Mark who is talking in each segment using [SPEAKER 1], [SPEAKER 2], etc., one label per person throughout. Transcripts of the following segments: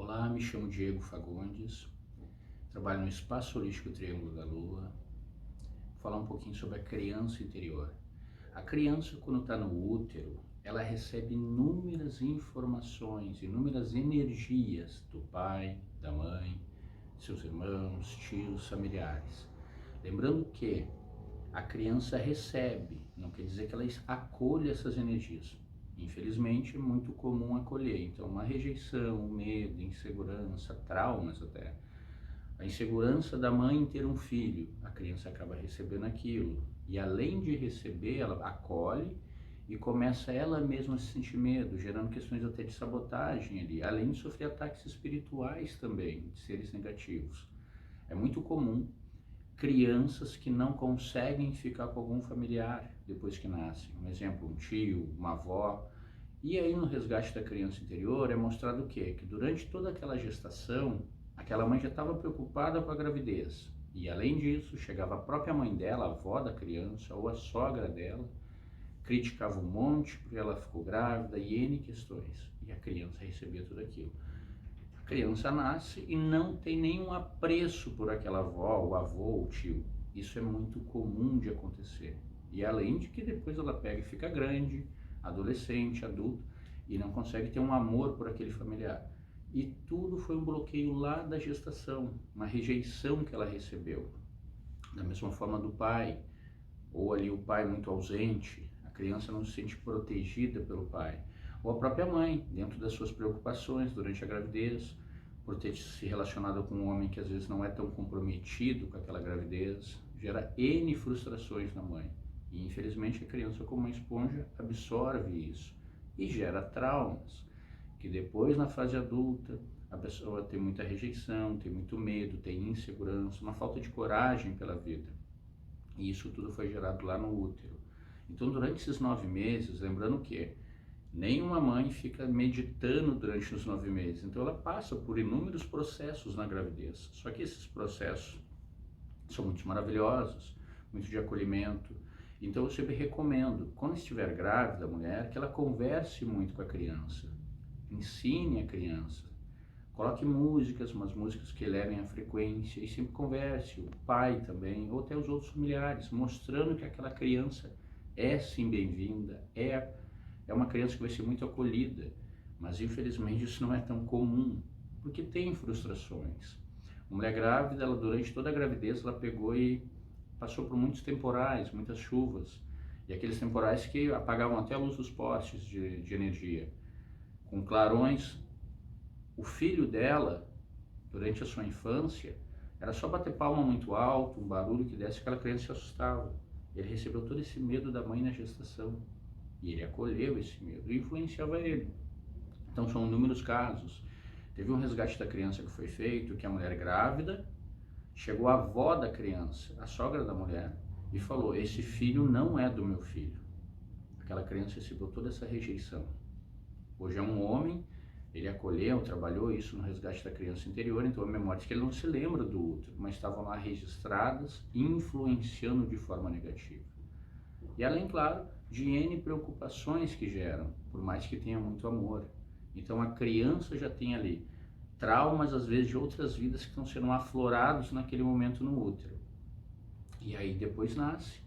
[SPEAKER 1] Olá, me chamo Diego Fagundes, trabalho no Espaço Holístico Triângulo da Lua. Vou falar um pouquinho sobre a criança interior. A criança, quando está no útero, ela recebe inúmeras informações, inúmeras energias do pai, da mãe, seus irmãos, tios, familiares. Lembrando que a criança recebe, não quer dizer que ela acolha essas energias. Infelizmente, é muito comum acolher. Então, uma rejeição, medo, insegurança, traumas até. A insegurança da mãe em ter um filho, a criança acaba recebendo aquilo. E além de receber, ela acolhe e começa ela mesma a se sentir medo, gerando questões até de sabotagem ali, além de sofrer ataques espirituais também, de seres negativos. É muito comum crianças que não conseguem ficar com algum familiar depois que nascem. Um exemplo, um tio, uma avó. E aí no resgate da criança interior é mostrado o quê? Que durante toda aquela gestação, aquela mãe já estava preocupada com a gravidez. E além disso, chegava a própria mãe dela, a avó da criança, ou a sogra dela, criticava um monte porque ela ficou grávida e N questões. E a criança recebia tudo aquilo. A criança nasce e não tem nenhum apreço por aquela avó, o avô, o tio. Isso é muito comum de acontecer. E além de que depois ela pega e fica grande, adolescente, adulto, e não consegue ter um amor por aquele familiar. E tudo foi um bloqueio lá da gestação, uma rejeição que ela recebeu. Da mesma forma do pai, ou ali o pai muito ausente, a criança não se sente protegida pelo pai. Ou a própria mãe, dentro das suas preocupações durante a gravidez, por ter se relacionado com um homem que às vezes não é tão comprometido com aquela gravidez, gera N frustrações na mãe. E infelizmente a criança, como uma esponja, absorve isso e gera traumas, que depois na fase adulta a pessoa tem muita rejeição, tem muito medo, tem insegurança, uma falta de coragem pela vida. E isso tudo foi gerado lá no útero. Então durante esses 9 meses, lembrando que nenhuma mãe fica meditando durante os 9 meses, então ela passa por inúmeros processos na gravidez. Só que esses processos são muito maravilhosos, muito de acolhimento. Então eu sempre recomendo, quando estiver grávida a mulher, que ela converse muito com a criança, ensine a criança, coloque músicas, umas músicas que elevem a frequência e sempre converse, o pai também, ou até os outros familiares, mostrando que aquela criança é sim bem-vinda, é uma criança que vai ser muito acolhida, mas infelizmente isso não é tão comum, porque tem frustrações. Uma mulher grávida, ela durante toda a gravidez, ela pegou e passou por muitos temporais, muitas chuvas, e aqueles temporais que apagavam até a luz dos postes de energia. Com clarões, o filho dela, durante a sua infância, era só bater palma muito alto, um barulho que desse, aquela criança se assustava. Ele recebeu todo esse medo da mãe na gestação. E ele acolheu esse medo e influenciava ele. Então são inúmeros casos. Teve um resgate da criança que foi feito, que a mulher grávida, chegou a avó da criança, a sogra da mulher, e falou, esse filho não é do meu filho. Aquela criança recebeu toda essa rejeição. Hoje é um homem, ele acolheu, trabalhou isso no resgate da criança interior, então há memórias que ele não se lembra do útero, mas estavam lá registradas, influenciando de forma negativa. E além, claro, de N preocupações que geram, por mais que tenha muito amor. Então a criança já tem ali traumas, às vezes, de outras vidas que estão sendo aflorados naquele momento no útero. E aí depois nasce,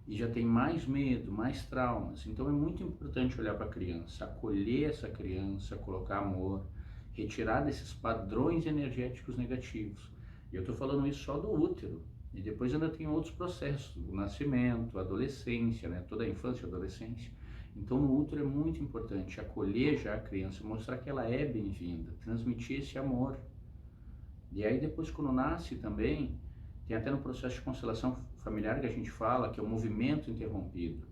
[SPEAKER 1] e já tem mais medo, mais traumas. Então é muito importante olhar para a criança, acolher essa criança, colocar amor, retirar desses padrões energéticos negativos. E eu estou falando isso só do útero. E depois ainda tem outros processos, o nascimento, a adolescência, né? Toda a infância e adolescência. Então no útero é muito importante acolher já a criança, mostrar que ela é bem-vinda, transmitir esse amor. E aí depois quando nasce também, tem até no processo de constelação familiar que a gente fala que é o movimento interrompido.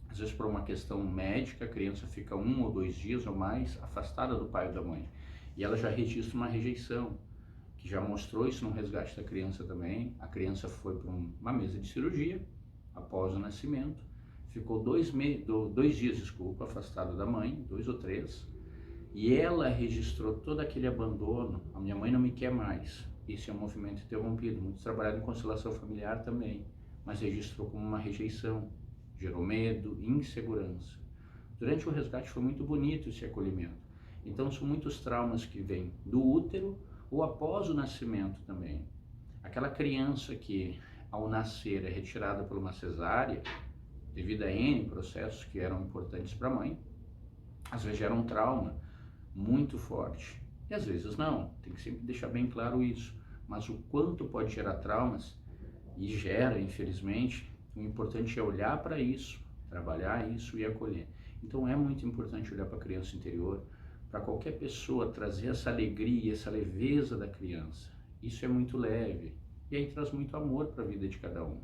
[SPEAKER 1] Às vezes por uma questão médica, a criança fica 1 ou 2 dias ou mais afastada do pai ou da mãe. E ela já registra uma rejeição, que já mostrou isso no resgate da criança também. A criança foi para uma mesa de cirurgia, após o nascimento, ficou 2 dias, afastada da mãe, 2 ou 3, e ela registrou todo aquele abandono, a minha mãe não me quer mais. Esse é um movimento interrompido, muito trabalhado em constelação familiar também, mas registrou como uma rejeição, gerou medo, insegurança. Durante o resgate foi muito bonito esse acolhimento. Então são muitos traumas que vêm do útero ou após o nascimento também. Aquela criança que ao nascer é retirada por uma cesárea, devido a N processos que eram importantes para a mãe, às vezes gera um trauma muito forte. E às vezes não, tem que sempre deixar bem claro isso. Mas o quanto pode gerar traumas, e gera, infelizmente, o importante é olhar para isso, trabalhar isso e acolher. Então é muito importante olhar para a criança interior, para qualquer pessoa trazer essa alegria, essa leveza da criança. Isso é muito leve e aí traz muito amor para a vida de cada um.